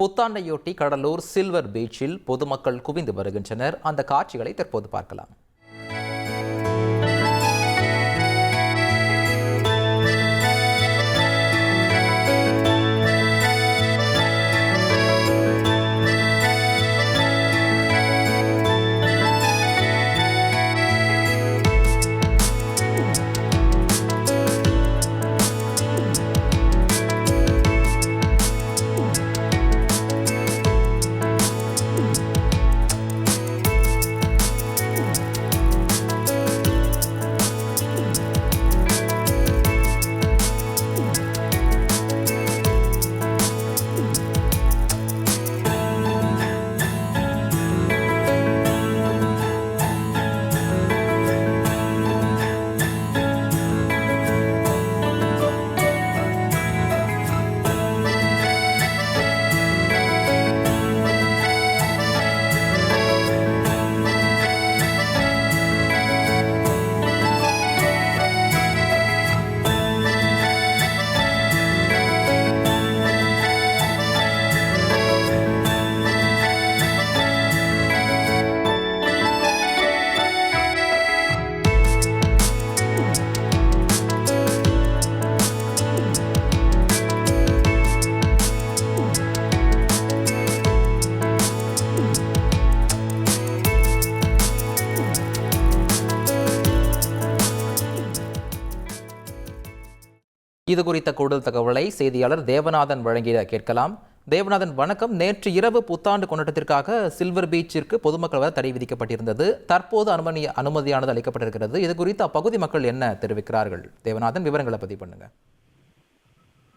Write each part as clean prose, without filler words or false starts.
புத்தாண்டையொட்டி Cuddalore silver பீச்சில் பொதுமக்கள் குவிந்து வருகின்றனர். அந்த காட்சிகளை தற்போது பார்க்கலாம். இது குறித்த கூடுதல் தகவலை செய்தியாளர் தேவநாதன் வழங்கிட கேட்கலாம். தேவநாதன், வணக்கம். நேற்று இரவு புத்தாண்டு கொண்டாட்டத்திற்காக சில்வர் பீச்சிற்கு பொதுமக்கள் வர தடை விதிக்கப்பட்டிருந்தது. தற்போது அனுமதியானது அளிக்கப்பட்டிருக்கிறது. இது குறித்து அப்பகுதி மக்கள் என்ன தெரிவிக்கிறார்கள்? தேவநாதன், விவரங்களை பதிவு பண்ணுங்க.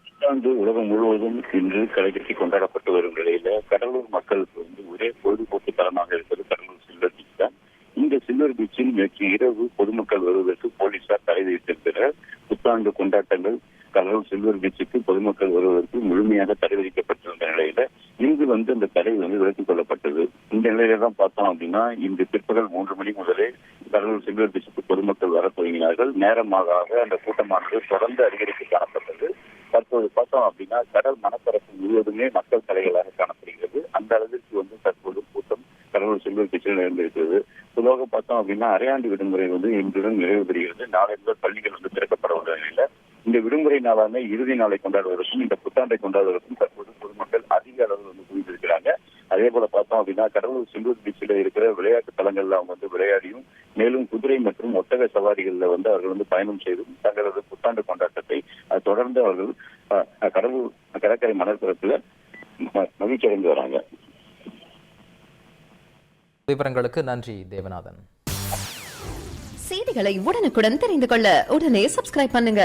புத்தாண்டு உலகம் முழுவதும் இன்று களைகட்டி கொண்டாடப்பட்டு வரும் நிலையில கடலூர் மக்களுக்கு ஒரே பொழுதுபோக்கு தளமாக இருப்பது கடலூர் சில்வர் பீச் தான். இந்த சில்வர் பீச்சில் நேற்று இரவு பொதுமக்கள் வருவதற்கு போலீசார் தடை விதித்திருக்கிறார். புத்தாண்டு கொண்டாட்டங்கள் கடலூர் சில்வர் பீச்சுக்கு பொதுமக்கள் வருவதற்கு முழுமையாக தடை விதிக்கப்பட்டிருந்த நிலையில இன்று அந்த தடை விலக்கிக் கொள்ளப்பட்டது. இந்த நிலையில தான் பார்த்தோம் அப்படின்னா இன்று பிற்பகல் 3 மணி முதலே கடலூர் சில்வர் பீச்சுக்கு பொதுமக்கள் வர தொடங்கினார்கள். நேரமாக அந்த கூட்டமானது தொடர்ந்து அதிகரித்து காணப்பட்டது. தற்போது பார்த்தோம் அப்படின்னா கடல் மணப்பரப்பு முழுவதுமே மக்கள் தலைகளாக காணப்படுகிறது. அந்த அளவிற்கு தற்போது கூட்டம் கடலூர் சில்வர் பீச்சில் நிறைந்திருக்கிறது. பொதுவாக பார்த்தோம் அப்படின்னா அரையாண்டு விடுமுறை இன்றுடன் நிறைவு பெறுகிறது. நாளை முதல் பள்ளிகள் திறக்கப்பட உள்ள நிலையில இந்த விடுமுறை நாளான இறுதி நாளை கொண்டாடுவதற்கும் இந்த புத்தாண்டை கொண்டாடுவதற்கும் தற்போது பொதுமக்கள் அதிக அளவில் குவிந்திருக்கிறாங்க. அதே போல பார்த்தோம் அப்படின்னா கடலூர் சில்வர் பீச்சில் இருக்கிற விளையாட்டு தலங்கள்ல அவங்க விளையாடியும் மேலும் குதிரை மற்றும் ஒட்டக சவாரிகள்ல அவர்கள் பயணம் செய்தும் தங்களது புத்தாண்டு கொண்டாட்டத்தை தொடர்ந்து அவர்கள் கடலூர் கடற்கரை மணற்பரப்புல மகிழ்ச்சி அடைந்து வராங்க. விவரங்களுக்கு நன்றி தேவநாதன். செய்திகளை உடனுக்குடன் தெரிந்து கொள்ள உடனே சப்ஸ்கிரைப் பண்ணுங்க.